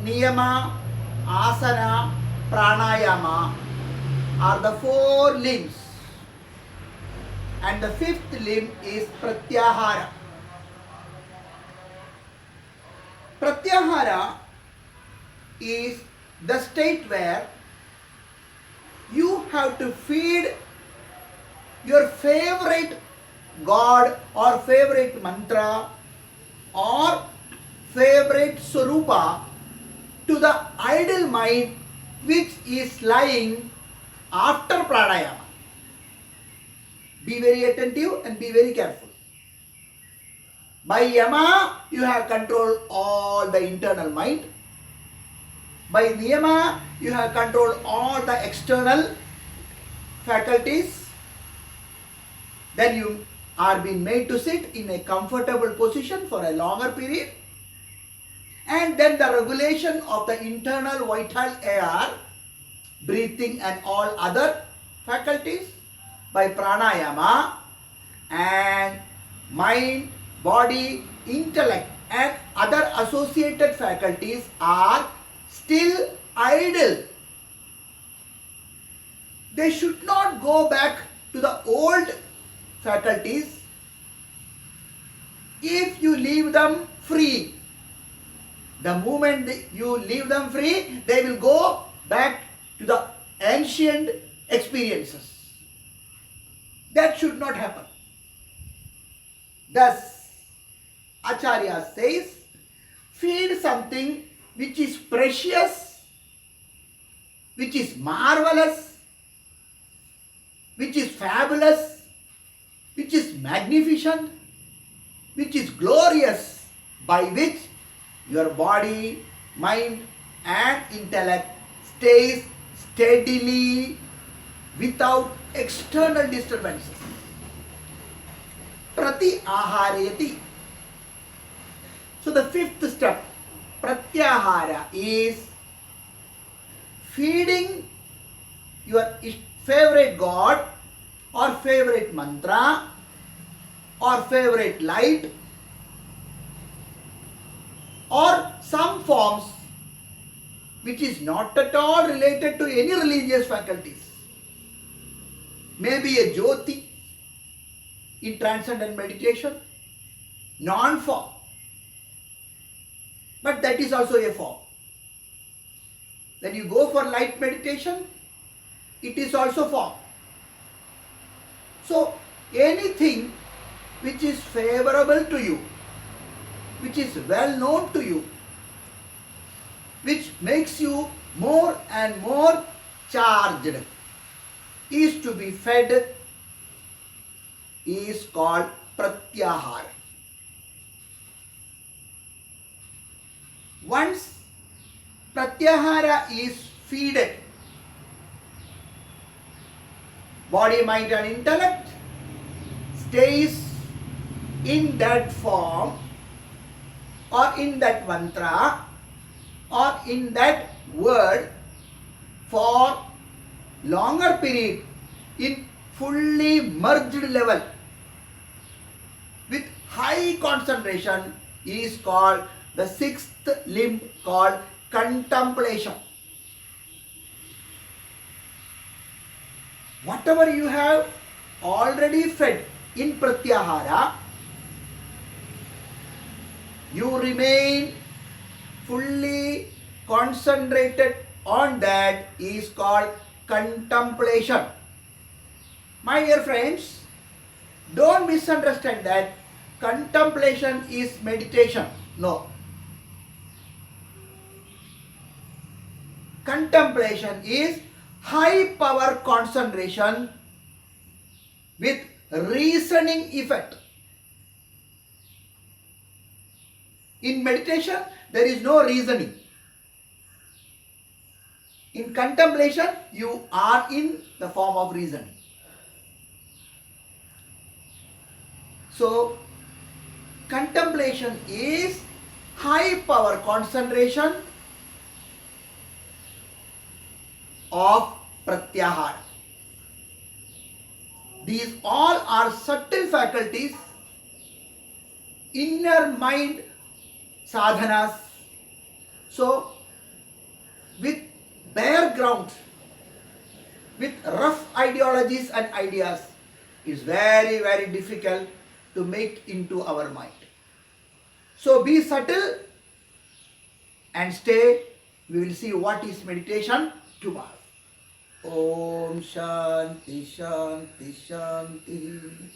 niyama, asana, pranayama are the four limbs, and the fifth limb is pratyahara. Pratyahara is the state where you have to feed your favorite god or favorite mantra or favorite swarupa to the idle mind which is lying after pranayama. Be very attentive and be very careful. By yama, you have control all the internal mind. By niyama, you have control all the external faculties. Then you are being made to sit in a comfortable position for a longer period. And then the regulation of the internal vital air, breathing and all other faculties by pranayama, and mind, body, intellect and other associated faculties are still idle. They should not go back to the old faculties. If you leave them free, the moment you leave them free, they will go back to the ancient experiences. That should not happen. Thus, Acharya says, feed something which is precious, which is marvelous, which is fabulous, which is magnificent, which is glorious, by which your body, mind and intellect stays steadily without external disturbances. Prati aharayati. So the fifth step, pratyahara, is feeding your favorite god or favorite mantra or favorite light or some forms which is not at all related to any religious faculties. Maybe a jyoti in transcendental meditation, non-form, but that is also a form. When you go for light meditation, it is also form. So anything which is favorable to you, which is well known to you, which makes you more and more charged, is to be fed, is called pratyahara. Once pratyahara is feeded, body, mind and intellect stays in that form or in that mantra or in that word for longer period in fully merged level with high concentration is called the sixth limb, called contemplation. Whatever you have already fed in pratyahara, you remain fully concentrated on that, is called contemplation. My dear friends, don't misunderstand that contemplation is meditation. No. Contemplation is high power concentration with reasoning effect. In meditation, there is no reasoning. In contemplation, you are in the form of reasoning. So, contemplation is high power concentration of pratyahara. These all are subtle faculties, inner mind sadhanas. So, rough ideologies and ideas is very, very difficult to make into our mind. So be subtle and stay. We will see what is meditation tomorrow. Om Shanti Shanti Shanti.